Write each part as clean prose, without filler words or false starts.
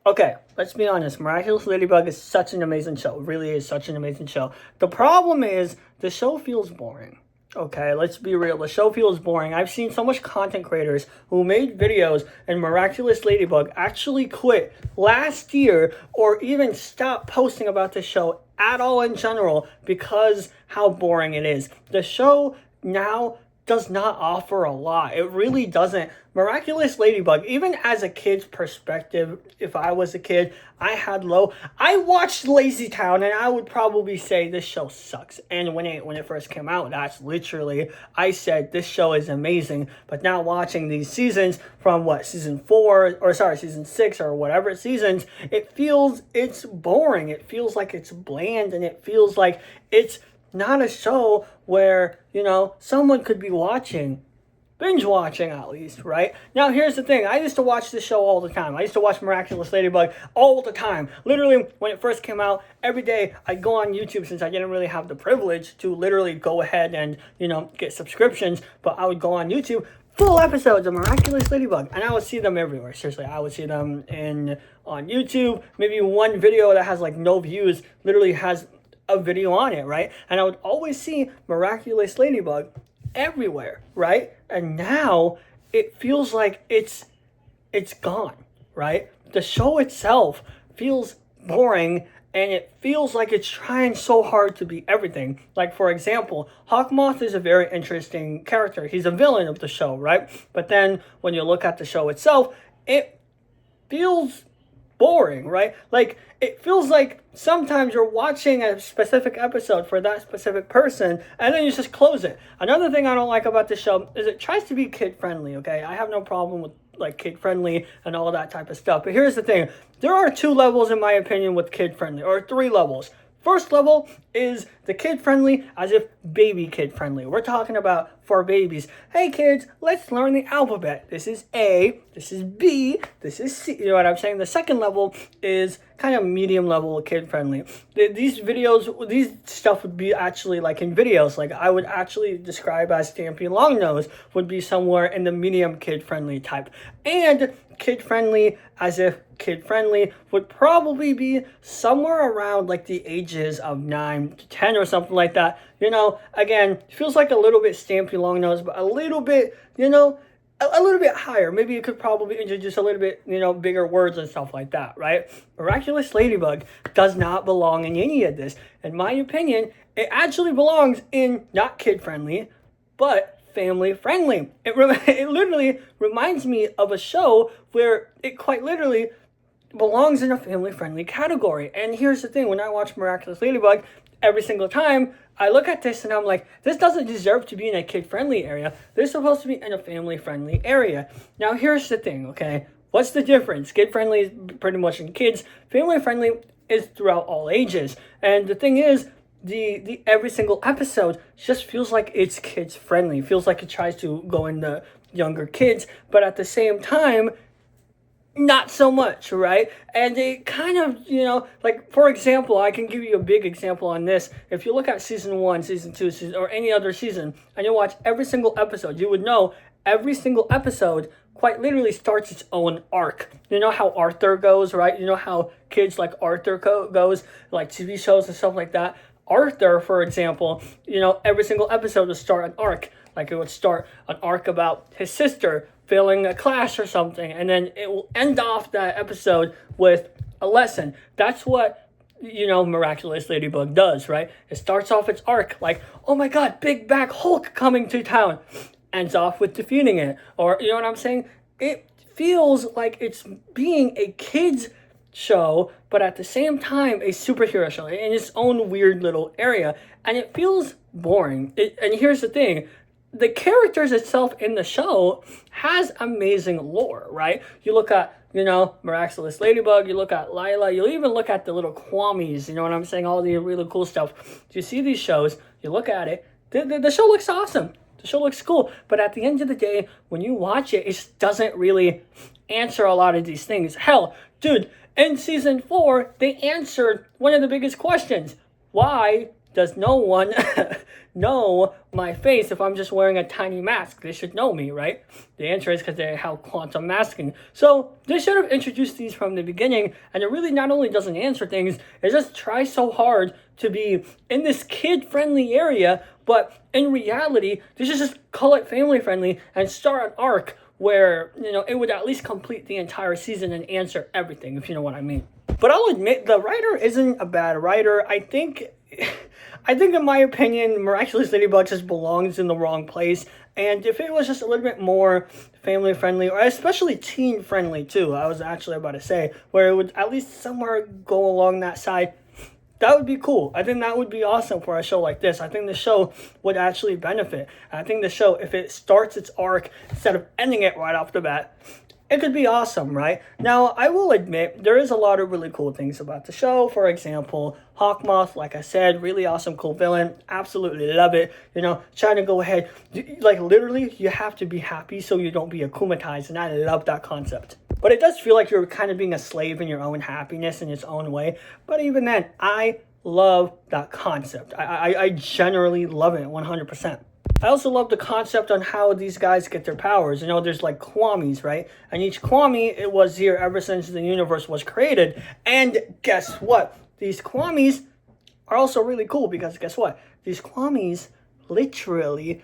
Okay, let's be honest. Miraculous Ladybug is such an amazing show. It really is such an amazing show. The problem is the show feels boring. Okay, let's be real. The show feels boring. I've seen so much content creators who made videos and Miraculous Ladybug actually quit last year or even stopped posting about the show at all in general because how boring it is. The show now does not offer a lot. It really doesn't. Miraculous Ladybug, even as a kid's perspective, if I was a kid, I watched Lazy Town and I would probably say this show sucks. And when it first came out, that's literally, I said this show is amazing. But now watching these seasons from season 6 or whatever seasons, it's boring. It feels like it's bland and it feels like it's not a show where, someone could be binge watching at least, right? Now, here's the thing. I used to watch this show all the time. I used to watch Miraculous Ladybug all the time. Literally, when it first came out, every day I'd go on YouTube since I didn't really have the privilege to literally go ahead and, get subscriptions. But I would go on YouTube, full episodes of Miraculous Ladybug, and I would see them everywhere. Seriously, I would see them on YouTube. Maybe one video that has like no views literally has a video on it, right? And I would always see Miraculous Ladybug everywhere, right? And now it feels like it's gone, right? The show itself feels boring and it feels like it's trying so hard to be everything. Like, for example, Hawkmoth is a very interesting character. He's a villain of the show, right? But then when you look at the show itself, it feels boring, right? Like, it feels like sometimes you're watching a specific episode for that specific person and then you just close it. Another thing I don't like about the show is it tries to be kid friendly, okay? I have no problem with like kid friendly and all that type of stuff. But here's the thing. There are 2 levels in my opinion with kid friendly, or 3 levels. First level is the kid-friendly, as if baby kid-friendly. We're talking about for babies. Hey kids, let's learn the alphabet. This is A, this is B, this is C. You know what I'm saying? The second level is kind of medium level kid-friendly. These stuff would be actually like in videos. Like I would actually describe as Stampy Longnose would be somewhere in the medium kid-friendly type. And kid-friendly, as if kid-friendly, would probably be somewhere around like the ages of 9 to 10 or something like that. Again, feels like a little bit Stampy Longnose, but a little bit, a little bit higher. Maybe you could probably introduce a little bit, bigger words and stuff like that, right? Miraculous Ladybug does not belong in any of this. In my opinion, it actually belongs in not kid-friendly, but family friendly. It literally reminds me of a show where it quite literally belongs in a family friendly category. And here's the thing, when I watch Miraculous Ladybug, every single time I look at this and I'm like, this doesn't deserve to be in a kid friendly area. They're supposed to be in a family friendly area. Now here's the thing, okay? What's the difference? Kid friendly is pretty much in kids. Family friendly is throughout all ages. And the thing is, the every single episode just feels like it's kids friendly. It feels like it tries to go into younger kids, but at the same time, not so much, right? And it kind of, like, for example, I can give you a big example on this. If you look at season 1, season 2, or any other season, and you watch every single episode, you would know every single episode quite literally starts its own arc. You know how Arthur goes, right? You know how kids like Arthur goes, like TV shows and stuff like that. Arthur, for example, every single episode would start an arc. Like it would start an arc about his sister failing a class or something, and then it will end off that episode with a lesson. That's what, Miraculous Ladybug does, right? It starts off its arc like, oh my god, big bad Hulk coming to town. Ends off with defeating it. Or, you know what I'm saying? It feels like it's being a kid's show, but at the same time a superhero show in its own weird little area, and it feels boring. And here's the thing, the characters itself in the show has amazing lore, right? You look at, Miraculous Ladybug, you look at Lila, you even look at the little Kwamis, you know what I'm saying, all the really cool stuff. You see these shows, you look at it, the show looks awesome. The show looks cool, but at the end of the day, when you watch it, it just doesn't really answer a lot of these things. Hell, dude, in season 4, they answered one of the biggest questions. Why does no one know my face if I'm just wearing a tiny mask? They should know me, right? The answer is because they have quantum masking. So they should have introduced these from the beginning, and it really not only doesn't answer things, it just tries so hard to be in this kid-friendly area, but in reality, they should just call it family-friendly and start an arc where, it would at least complete the entire season and answer everything, if you know what I mean. But I'll admit, the writer isn't a bad writer. I think in my opinion, Miraculous Ladybug just belongs in the wrong place. And if it was just a little bit more family friendly, or especially teen friendly too, I was actually about to say, where it would at least somewhere go along that side, that would be cool. I think that would be awesome for a show like this. I think the show would actually benefit. I think the show, if it starts its arc instead of ending it right off the bat, it could be awesome, right? Now, I will admit, there is a lot of really cool things about the show. For example, Hawkmoth, like I said, really awesome, cool villain. Absolutely love it. Trying to go ahead. Like, literally, you have to be happy so you don't be akumatized, and I love that concept. But it does feel like you're kind of being a slave in your own happiness in its own way. But even then, I love that concept. I generally love it 100%. I also love the concept on how these guys get their powers. There's like Kwamis, right? And each Kwami, it was here ever since the universe was created. And guess what? These Kwamis are also really cool because guess what? These Kwamis literally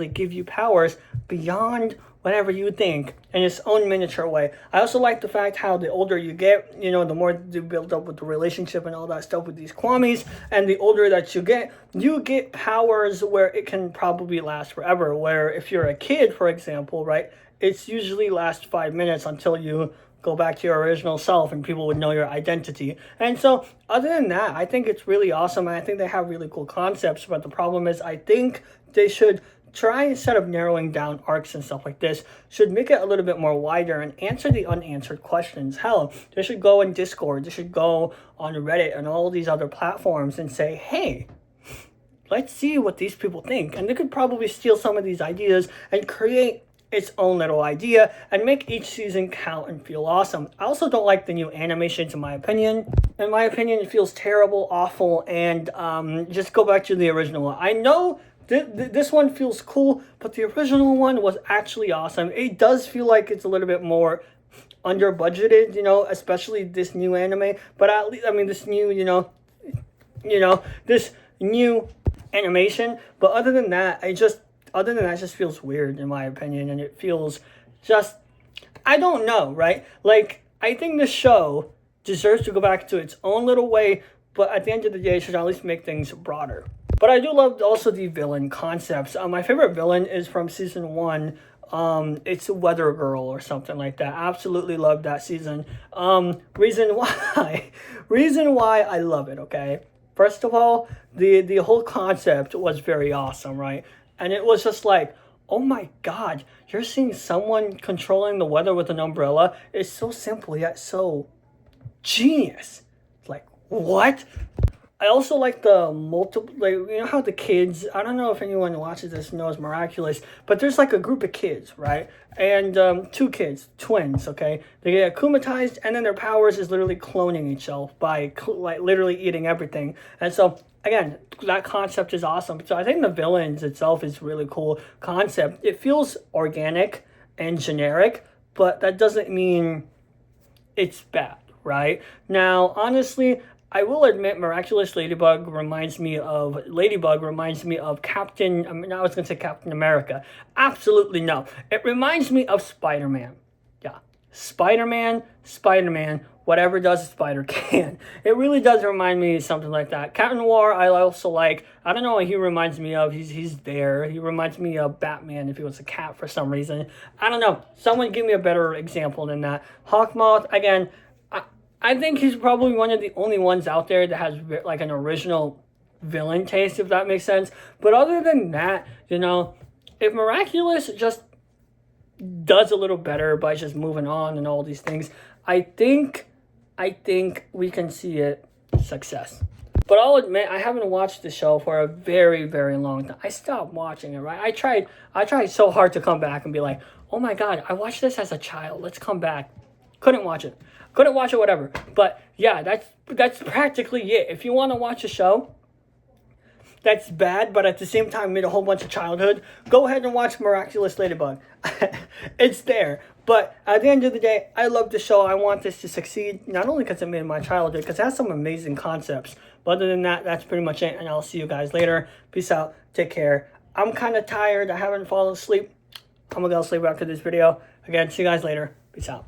give you powers beyond whatever you think in its own miniature way. I also like the fact how the older you get, the more you build up with the relationship and all that stuff with these Kwamis, and the older that you get powers where it can probably last forever, where if you're a kid, for example, right, it's usually lasts 5 minutes until you go back to your original self and people would know your identity. And so other than that, I think it's really awesome, and I think they have really cool concepts, but the problem is I think they should try, instead of narrowing down arcs and stuff like this, should make it a little bit more wider and answer the unanswered questions. Hell, they should go in Discord, they should go on Reddit and all these other platforms and say, hey, let's see what these people think. And they could probably steal some of these ideas and create its own little idea and make each season count and feel awesome. I also don't like the new animations, in my opinion. In my opinion, it feels terrible, awful, and just go back to the original one. I know this one feels cool, but the original one was actually awesome. It does feel like it's a little bit more under budgeted, especially this new anime. But at least, this new, this new animation. But other than that, it just feels weird in my opinion, and it feels just, I don't know, right? Like, I think the show deserves to go back to its own little way, but at the end of the day, it should at least make things broader. But I do love also the villain concepts. My favorite villain is from season 1. It's Weather Girl or something like that. Absolutely love that season. Reason why I love it, okay? First of all, the whole concept was very awesome, right? And it was just like, oh my god, you're seeing someone controlling the weather with an umbrella. It's so simple yet so genius. It's like, what? I also like the multiple, how the kids, I don't know if anyone watches this knows Miraculous, but there's like a group of kids, right? And 2 kids, twins, okay? They get akumatized, and then their powers is literally cloning itself by literally eating everything. And so, again, that concept is awesome. So I think the villains itself is really cool concept. It feels organic and generic, but that doesn't mean it's bad, right? Now, honestly, I will admit Miraculous Ladybug reminds me of Captain, I was going to say Captain America. Absolutely no. It reminds me of Spider-Man. Yeah. Spider-Man, whatever does a spider can. It really does remind me of something like that. Captain Noir, I also like. I don't know what he reminds me of. He's there. He reminds me of Batman if he was a cat for some reason. I don't know. Someone give me a better example than that. Hawkmoth, again, I think he's probably one of the only ones out there that has like an original villain taste, if that makes sense. But other than that, if Miraculous just does a little better by just moving on and all these things, I think we can see it success. But I'll admit, I haven't watched the show for a very, very long time. I stopped watching it, right? I tried so hard to come back and be like, oh my god, I watched this as a child. Let's come back. Couldn't watch it, whatever. But yeah, that's practically it. If you want to watch a show that's bad, but at the same time made a whole bunch of childhood, go ahead and watch Miraculous Ladybug. It's there. But at the end of the day, I love the show. I want this to succeed, not only because it made my childhood, because it has some amazing concepts. But other than that, that's pretty much it, and I'll see you guys later. Peace out. Take care. I'm kind of tired. I haven't fallen asleep. I'm going to go sleep after this video. Again, see you guys later. Peace out.